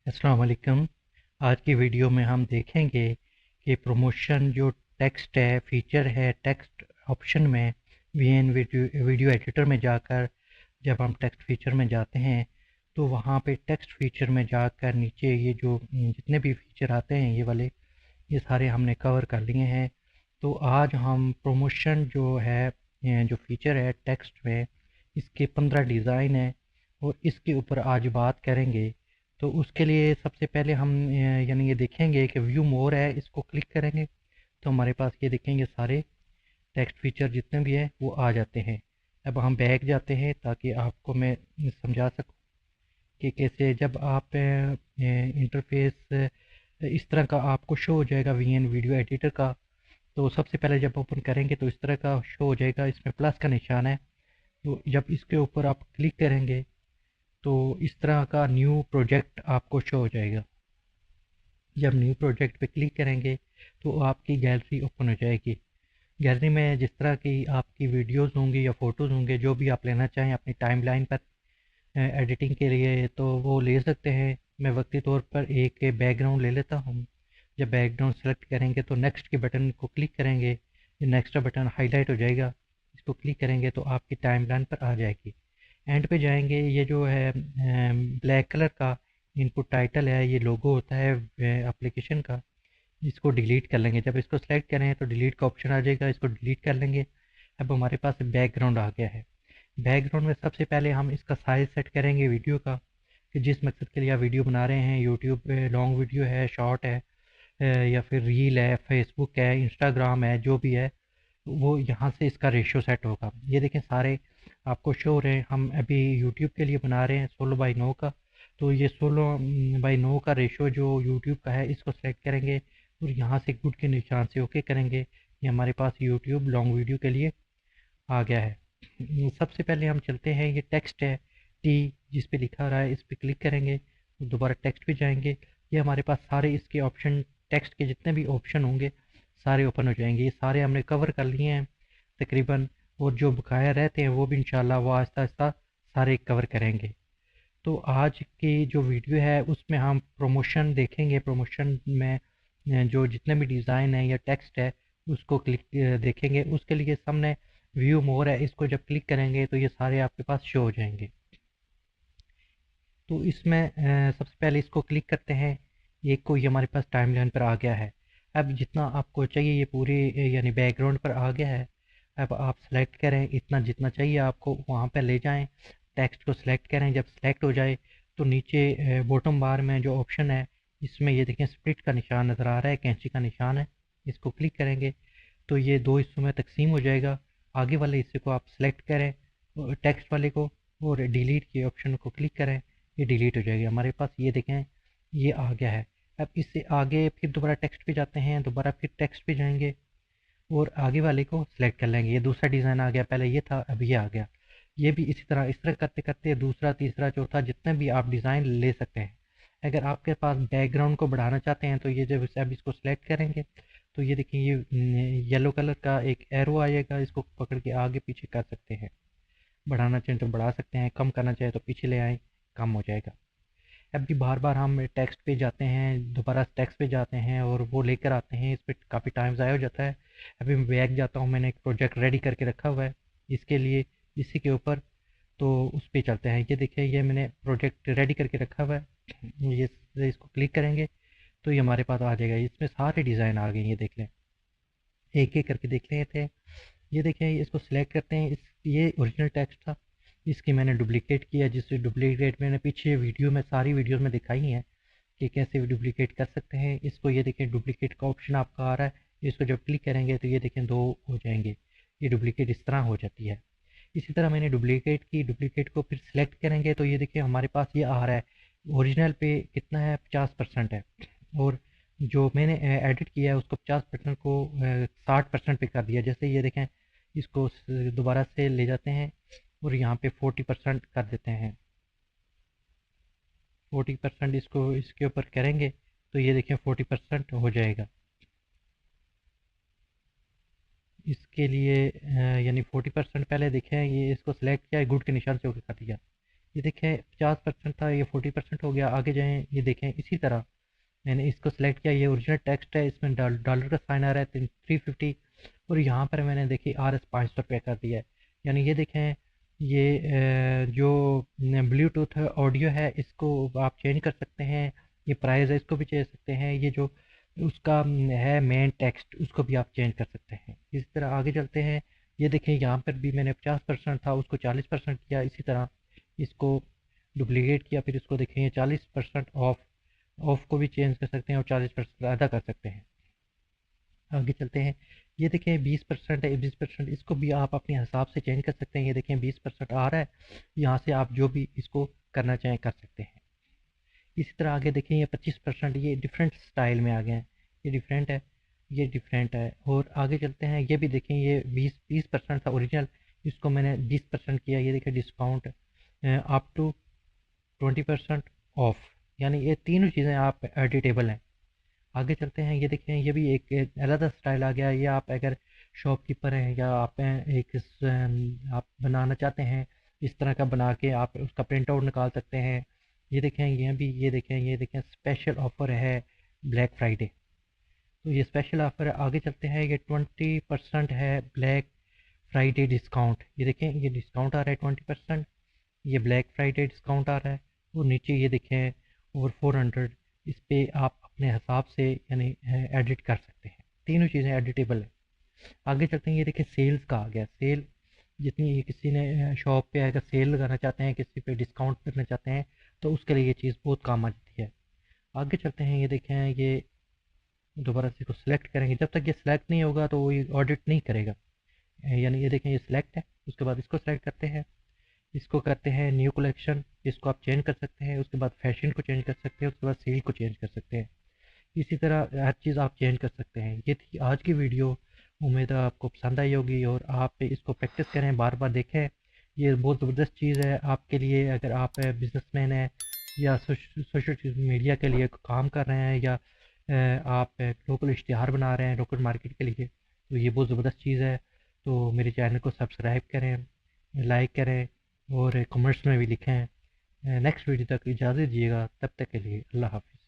अस्सलाम वालेकुम। आज की वीडियो में हम देखेंगे कि प्रमोशन जो टेक्स्ट है, फीचर है टेक्स्ट ऑप्शन में वीएन वीडियो एडिटर में जाकर जब हम टेक्स्ट फीचर में जाते हैं तो वहाँ पे टेक्स्ट फीचर में जाकर नीचे ये जो जितने भी फीचर आते हैं ये वाले ये सारे हमने कवर कर लिए हैं। तो आज हम प्रमोशन जो है जो फीचर है टेक्स्ट में इसके 15 डिज़ाइन है और इसके ऊपर आज बात करेंगे। तो उसके लिए सबसे पहले हम यानी ये देखेंगे कि व्यू मोर है, इसको क्लिक करेंगे तो हमारे पास ये देखेंगे सारे टेक्स्ट फीचर जितने भी हैं वो आ जाते हैं। अब हम बैक जाते हैं ताकि आपको मैं समझा सकूं कि कैसे जब आप इंटरफेस इस तरह का आपको शो हो जाएगा वीएन वीडियो एडिटर का। तो सबसे पहले जब ओपन करेंगे तो इस तरह का शो हो जाएगा, इसमें प्लस का निशान है। तो जब इसके ऊपर आप क्लिक करेंगे तो इस तरह का न्यू प्रोजेक्ट आपको शो हो जाएगा। जब न्यू प्रोजेक्ट पे क्लिक करेंगे तो आपकी गैलरी ओपन हो जाएगी। गैलरी में जिस तरह की आपकी वीडियोस होंगी या फ़ोटोज़ होंगे जो भी आप लेना चाहें अपनी टाइमलाइन पर एडिटिंग के लिए तो वो ले सकते हैं। मैं वक्ती तौर पर एक बैकग्राउंड ले लेता हूँ। जब बैकग्राउंड सेलेक्ट करेंगे तो नेक्स्ट के बटन को क्लिक करेंगे, ये नेक्स्ट बटन हाईलाइट हो जाएगा। इसको क्लिक करेंगे तो आपकी टाइमलाइन पर आ जाएगी। एंड पे जाएंगे, ये जो है ब्लैक कलर का इनपुट टाइटल है, ये लोगो होता है एप्लीकेशन का। इसको डिलीट कर लेंगे। जब इसको सेलेक्ट करें तो डिलीट का ऑप्शन आ जाएगा, इसको डिलीट कर लेंगे। अब हमारे पास बैकग्राउंड आ गया है। बैकग्राउंड में सबसे पहले हम इसका साइज़ सेट करेंगे वीडियो का, कि जिस मकसद के लिए आप वीडियो बना रहे हैं, यूट्यूब पे लॉन्ग वीडियो है, शॉर्ट है या फिर रील है, फेसबुक है, इंस्टाग्राम है, जो भी है वो यहाँ से इसका रेशियो सेट होगा। ये देखें सारे आपको शो हो रहे हैं। हम अभी यूट्यूब के लिए बना रहे हैं 16:9 का, तो ये 16:9 का रेशियो जो यूट्यूब का है इसको सेलेक्ट करेंगे और यहाँ से गुड के निशान से ओके करेंगे। ये हमारे पास यूट्यूब लॉन्ग वीडियो के लिए आ गया है। सबसे पहले हम चलते हैं, ये टेक्स्ट है टी जिस पे लिखा रहा है इस पे क्लिक करेंगे, दोबारा टेक्स्ट पे जाएंगे। ये हमारे पास सारे इसके ऑप्शन, टेक्स्ट के जितने भी ऑप्शन होंगे सारे ओपन हो जाएंगे। ये सारे हमने कवर कर लिए हैं तकरीबन, और जो बकाया रहते हैं वो भी इंशाल्लाह वो आहिस्ता आहिस्ता सारे कवर करेंगे। तो आज की जो वीडियो है उसमें हम प्रमोशन देखेंगे। प्रमोशन में जो जितने भी डिज़ाइन है या टेक्स्ट है उसको क्लिक देखेंगे। उसके लिए सामने व्यू मोर है, इसको जब क्लिक करेंगे तो ये सारे आपके पास शो हो जाएंगे। तो इसमें सबसे पहले इसको क्लिक करते हैं, एक को ये हमारे पास टाइमलाइन पर आ गया है। अब जितना आपको चाहिए ये पूरी यानी बैकग्राउंड पर आ गया है। अब आप सेलेक्ट करें, इतना जितना चाहिए आपको वहाँ पर ले जाएं, टेक्स्ट को सिलेक्ट करें। जब सेलेक्ट हो जाए तो नीचे बॉटम बार में जो ऑप्शन है इसमें ये देखें स्प्लिट का निशान नज़र आ रहा है, कैंची का निशान है। इसको क्लिक करेंगे तो ये दो हिस्सों में तकसीम हो जाएगा। आगे वाले हिस्से को आप सेलेक्ट करें टेक्स्ट वाले को, और डिलीट के ऑप्शन को क्लिक करें, ये डिलीट हो जाएगी हमारे पास। ये देखें ये आ गया है। अब इससे आगे फिर दोबारा टेक्स्ट पे जाते हैं, दोबारा फिर टेक्स्ट पे जाएंगे और आगे वाले को सिलेक्ट कर लेंगे। ये दूसरा डिज़ाइन आ गया, पहले ये था अब ये आ गया। ये भी इसी तरह इस तरह करते करते दूसरा तीसरा चौथा जितने भी आप डिज़ाइन ले सकते हैं। अगर आपके पास बैकग्राउंड को बढ़ाना चाहते हैं तो ये जब अब इसको सिलेक्ट करेंगे तो ये देखिए ये येलो कलर का एक एरो आएगा, इसको पकड़ के आगे पीछे कर सकते हैं। बढ़ाना चाहें तो बढ़ा सकते हैं, कम करना चाहें तो पीछे ले आएँ, कम हो जाएगा। अब भी बार बार हम टेक्स्ट पे जाते हैं, दोबारा टेक्स्ट पे जाते हैं और वो लेकर आते हैं, इस पर काफ़ी टाइम ज़ाया हो जाता है। अभी मैं बैग जाता हूँ, मैंने एक प्रोजेक्ट रेडी करके रखा हुआ है इसके लिए, इसी के ऊपर। तो उस पे चलते हैं। ये देखिए ये मैंने प्रोजेक्ट रेडी करके रखा हुआ है, ये इसको क्लिक करेंगे तो ये हमारे पास आ जाएगा। इसमें सारे डिज़ाइन आ गए, ये देख लें, एक एक करके देख लेते हैं। ये देखें इसको सिलेक्ट करते हैं, इस ये ओरिजिनल टेक्स्ट था, इसकी मैंने डुप्लीकेट किया, जिससे डुप्लीकेट मैंने पीछे वीडियो में सारी वीडियोस में दिखाई है कि कैसे डुप्लीकेट कर सकते हैं इसको। ये देखें डुप्लीकेट का ऑप्शन आपका आ रहा है, इसको जब क्लिक करेंगे तो ये देखें दो हो जाएंगे, ये डुप्लीकेट इस तरह हो जाती है। इसी तरह मैंने डुप्लीकेट की, डुप्लीकेट को फिर सिलेक्ट करेंगे तो ये देखिए हमारे पास ये आ रहा है ओरिजिनल पे कितना है 50% है, और जो मैंने एडिट किया है उसको 50% को 60% पे कर दिया। जैसे ये देखें इसको दोबारा से ले जाते हैं और यहाँ पे 40% कर देते हैं। 40% इसको इसके ऊपर करेंगे तो ये देखें 40% हो जाएगा। इसके लिए यानी 40% पहले देखें, ये इसको सिलेक्ट किया है, गुड के निशान से ओके कर दिया। ये देखें 50% था, ये 40% हो गया। आगे जाएँ, ये देखें इसी तरह मैंने इसको सेलेक्ट किया, ये ओरिजिनल टेक्स्ट है, इसमें डॉलर का साइन आ रहा है 350, और यहाँ पर मैंने देखिए RS 500 कर दिया है। यानी ये देखें, ये जो ब्लूटूथ ऑडियो है इसको आप चेंज कर सकते हैं, ये प्राइस है इसको भी चेंज सकते हैं, ये जो उसका है मेन टेक्स्ट उसको भी आप चेंज कर सकते हैं। इसी तरह आगे चलते हैं, ये देखें यहाँ पर भी मैंने 50% था उसको 40% किया, इसी तरह इसको डुप्लीकेट किया, फिर इसको देखें ये 40% ऑफ को भी चेंज कर सकते हैं और 40% अदा कर सकते हैं। आगे चलते हैं, ये देखें 20% है, 20% इसको भी आप अपने हिसाब से चेंज कर सकते हैं। ये देखें 20% आ रहा है, यहाँ से आप जो भी इसको करना चाहें कर सकते हैं। इसी तरह आगे देखें ये 25%, ये डिफरेंट स्टाइल में आ गए हैं, ये डिफरेंट है, ये डिफरेंट है। और आगे चलते हैं, ये भी देखें ये 20% था ओरिजिनल, इसको मैंने 20% किया। ये देखें डिस्काउंट अप टू 20% ऑफ, यानी ये तीनों चीज़ें आप एडिटेबल हैं। आगे चलते हैं, ये देखें ये भी एक अलग स्टाइल आ गया। ये आप अगर शॉपकीपर हैं या आप आप बनाना चाहते हैं, इस तरह का बना के आप उसका प्रिंट आउट निकाल सकते हैं। ये देखें ये भी, ये देखें स्पेशल ऑफ़र है ब्लैक फ्राइडे, तो ये स्पेशल ऑफ़र है। आगे चलते हैं, ये 20% है ब्लैक फ्राइडे डिस्काउंट। ये देखें ये डिस्काउंट आ रहा है 20%, ये ब्लैक फ्राइडे डिस्काउंट आ रहा है। और नीचे ये देखें ओवर 400, इस पे आप अपने हिसाब से यानी एडिट कर सकते हैं। तीनों चीज़ें एडिटेबल है। आगे चलते हैं, ये देखें सेल्स का आ गया। सेल जितनी ये किसी ने शॉप पे अगर सेल लगाना चाहते हैं, किसी पे डिस्काउंट करना चाहते हैं, तो उसके लिए ये चीज़ बहुत काम आती है। आगे चलते हैं, ये देखें ये दोबारा से इसको सिलेक्ट करेंगे, जब तक ये सिलेक्ट नहीं होगा तो वो ये ऑडिट नहीं करेगा। यानी ये देखें ये सिलेक्ट है, उसके बाद इसको सिलेक्ट करते हैं, इसको करते हैं न्यू कलेक्शन, इसको आप चेंज कर सकते हैं। उसके बाद फैशन को चेंज कर सकते हैं, उसके बाद सेल को चेंज कर सकते हैं। इसी तरह हर चीज़ आप चेंज कर सकते हैं। ये थी आज की वीडियो, उम्मीद है आपको पसंद आई होगी और आप इसको प्रैक्टिस करें, बार बार देखें। ये बहुत ज़बरदस्त चीज़ है आपके लिए, अगर आप बिजनेसमैन हैं या सोशल मीडिया के लिए काम कर रहे हैं, या आप लोकल इश्तिहार बना रहे हैं लोकल मार्केट के लिए, तो ये बहुत ज़बरदस्त चीज़ है। तो मेरे चैनल को सब्सक्राइब करें, लाइक करें और कमेंट्स में भी लिखें। नेक्स्ट वीडियो तक इजाज़त दीजिएगा, तब तक के लिए अल्लाह हाफ़िज़।